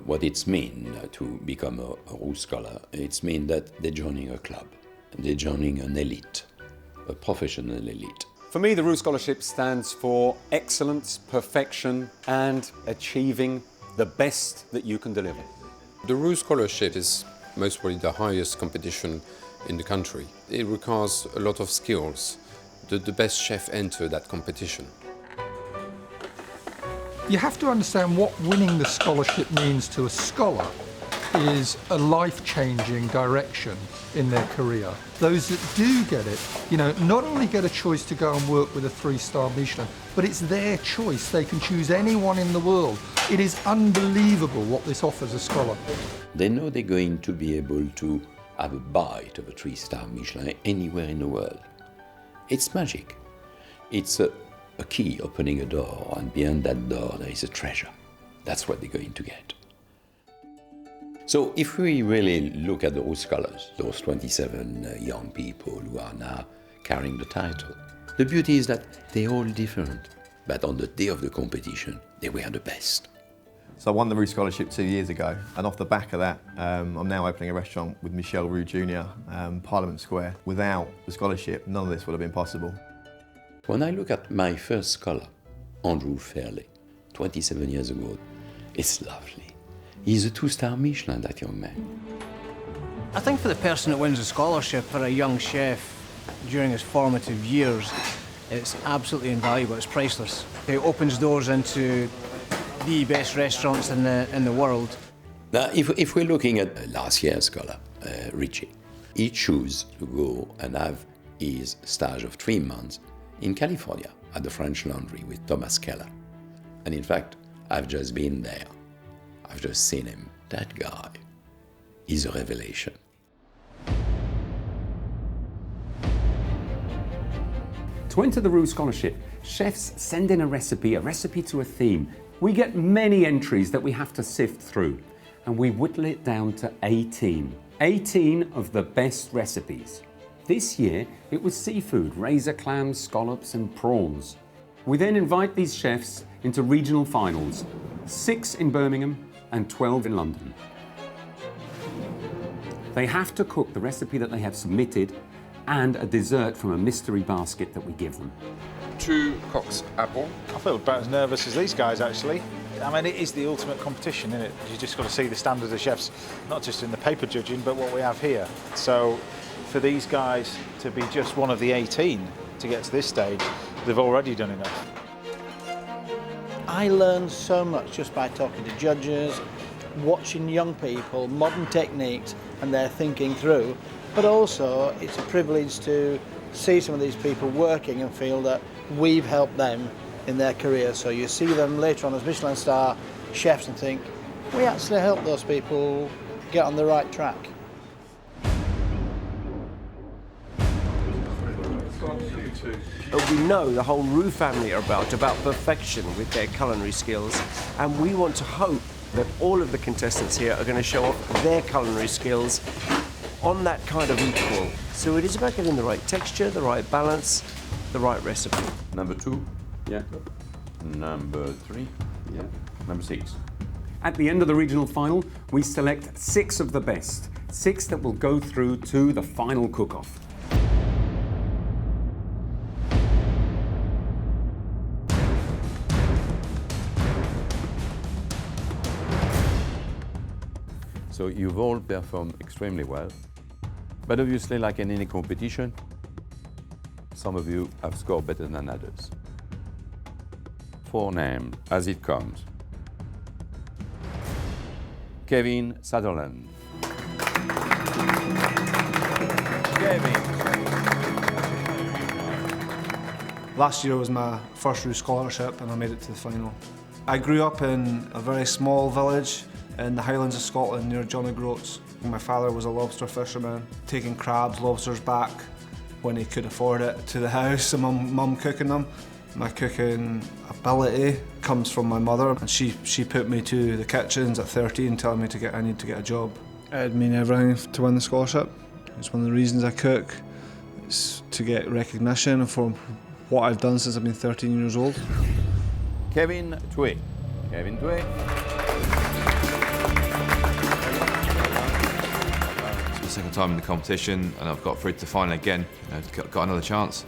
what it's mean to become a Roux Scholar. It's mean that they're joining a club, they're joining an elite, a professional elite. For me, the Roux Scholarship stands for excellence, perfection, and achieving the best that you can deliver. The Roux Scholarship is most probably the highest competition in the country. It requires a lot of skills. The best chef enter that competition. You have to understand what winning the scholarship means to a scholar is a life-changing direction in their career. Those that do get it, not only get a choice to go and work with a 3-star Michelin, but it's their choice. They can choose anyone in the world. It is unbelievable what this offers a scholar. They know they're going to be able to have a bite of a 3-star Michelin anywhere in the world. It's magic. It's a key opening a door, and beyond that door there is a treasure. That's what they're going to get. So if we really look at the Roux Scholars, those 27 young people who are now carrying the title, the beauty is that they're all different, but on the day of the competition, they were the best. So I won the Roux Scholarship 2 years ago, and off the back of that, I'm now opening a restaurant with Michel Roux Jr., Parliament Square. Without the scholarship, none of this would have been possible. When I look at my first scholar, Andrew Fairley, 27 years ago, it's lovely. He's a 2-star Michelin, that young man. I think for the person that wins a scholarship, for a young chef during his formative years, it's absolutely invaluable, it's priceless. It opens doors into the best restaurants in the world. Now, if we're looking at last year's scholar, Richie, he chose to go and have his stage of 3 months in California at the French Laundry with Thomas Keller. And in fact, I've just been there. I've just seen him. That guy is a revelation. To enter the Roux Scholarship, chefs send in a recipe to a theme. We get many entries that we have to sift through, and we whittle it down to 18. 18 of the best recipes. This year, it was seafood, razor clams, scallops and prawns. We then invite these chefs into regional finals, 6 in Birmingham and 12 in London. They have to cook the recipe that they have submitted and a dessert from a mystery basket that we give them. 2 cocks apple. I feel about as nervous as these guys, actually. I mean, it is the ultimate competition, isn't it? You just got to see the standard of chefs, not just in the paper judging, but what we have here. So for these guys to be just one of the 18 to get to this stage, they've already done enough. I learned so much just by talking to judges, watching young people, modern techniques, and their thinking through. But also, it's a privilege to see some of these people working and feel that we've helped them in their career. So you see them later on as Michelin star chefs and think, we actually helped those people get on the right track. We know the whole Roux family are about perfection with their culinary skills, and we want to hope that all of the contestants here are going to show off their culinary skills on that kind of equal. So it is about getting the right texture, the right balance, the right recipe. Number 2. Yeah. Number 3. Yeah. Number 6. At the end of the regional final, we select 6 of the best, 6 that will go through to the final cook-off. So you've all performed extremely well. But obviously, like in any competition, some of you have scored better than others. 4 names as it comes. Kevin Sutherland. Kevin. Last year was my first Roux Scholarship and I made it to the final. I grew up in a very small village in the Highlands of Scotland near John O'Groats. My father was a lobster fisherman, taking crabs, lobsters back when he could afford it to the house and mum cooking them. My cooking ability comes from my mother, and she put me to the kitchens at 13 telling me I need to get a job. It'd mean everything to win the scholarship. It's one of the reasons I cook. It's to get recognition for what I've done since I've been 13 years old. Kevin Tway. Kevin Tway. the second time in the competition, and I've got through to the final again. Got another chance.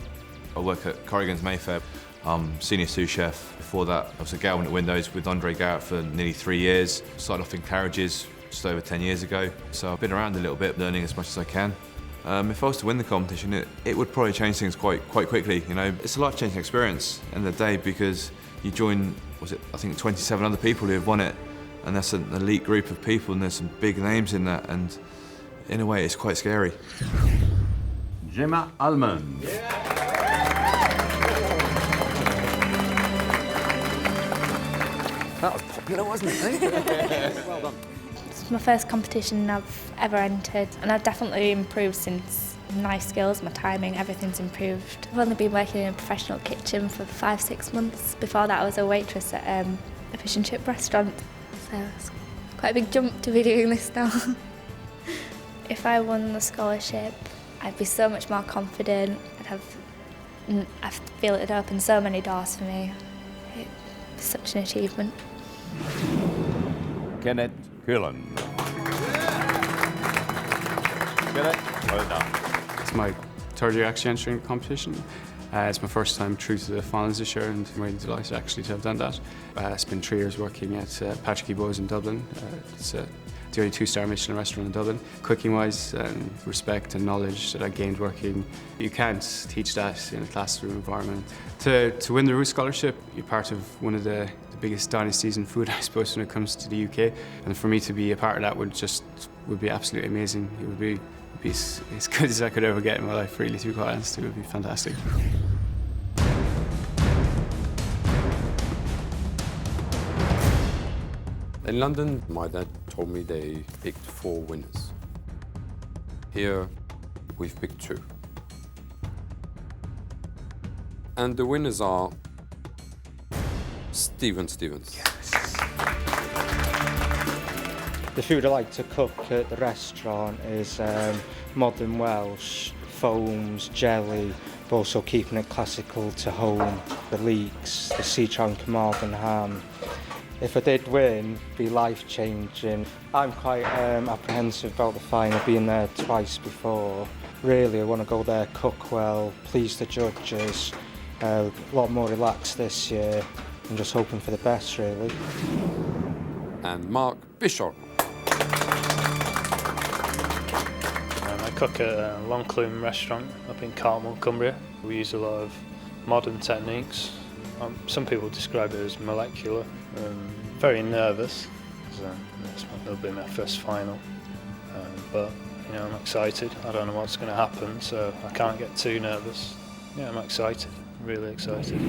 I work at Corrigan's Mayfair. I'm senior sous chef. Before that, I was at Galvin at Windows with Andre Garrett for nearly 3 years. Started off in Claridge's just over 10 years ago. So I've been around a little bit, learning as much as I can. If I was to win the competition, it would probably change things quite quickly. It's a life-changing experience at the end of the day, because you join, I think 27 other people who have won it, and that's an elite group of people, and there's some big names in that, and in a way, it's quite scary. Gemma Almond. That was popular, wasn't it? Well done. It's my first competition I've ever entered, and I've definitely improved since. My skills, my timing, everything's improved. I've only been working in a professional kitchen for 5-6 months. Before that I was a waitress at a fish and chip restaurant, so it's quite a big jump to be doing this now. If I won the scholarship, I'd be so much more confident. I feel it'd open so many doors for me. It's such an achievement. Kenneth Cullen. Kenneth, well done. It's my third year actually entering the competition. It's my first time through to the finals this year, and I'm really delighted actually to have done that. It's been 3 years working at Patrick E. Bo's in Dublin. It's the only 2-star Michelin restaurant in Dublin. Cooking-wise, respect and knowledge that I gained working, you can't teach that in a classroom environment. To win the Roux Scholarship, you're part of one of the biggest dynasties in food, I suppose, when it comes to the UK. And for me to be a part of that would be absolutely amazing. It would be as good as I could ever get in my life, really, to be quite honest. It would be fantastic. In London, my dad told me they picked 4 winners. Here, we've picked 2. And the winners are Stephen Stevens. Yes. The food I like to cook at the restaurant is modern Welsh, foams, jelly, but also keeping it classical to home. The leeks, the Citron Carmarthen ham. If I did win, it'd be life-changing. I'm quite apprehensive about the final, being there twice before. Really, I want to go there, cook well, please the judges. A lot more relaxed this year. I'm just hoping for the best, really. And Mark Bishop. I cook at a Longclume restaurant up in Cartmel, Cumbria. We use a lot of modern techniques. Some people describe it as molecular. Very nervous. It'll be my first final, but I'm excited. I don't know what's going to happen, so I can't get too nervous. I'm excited, really excited.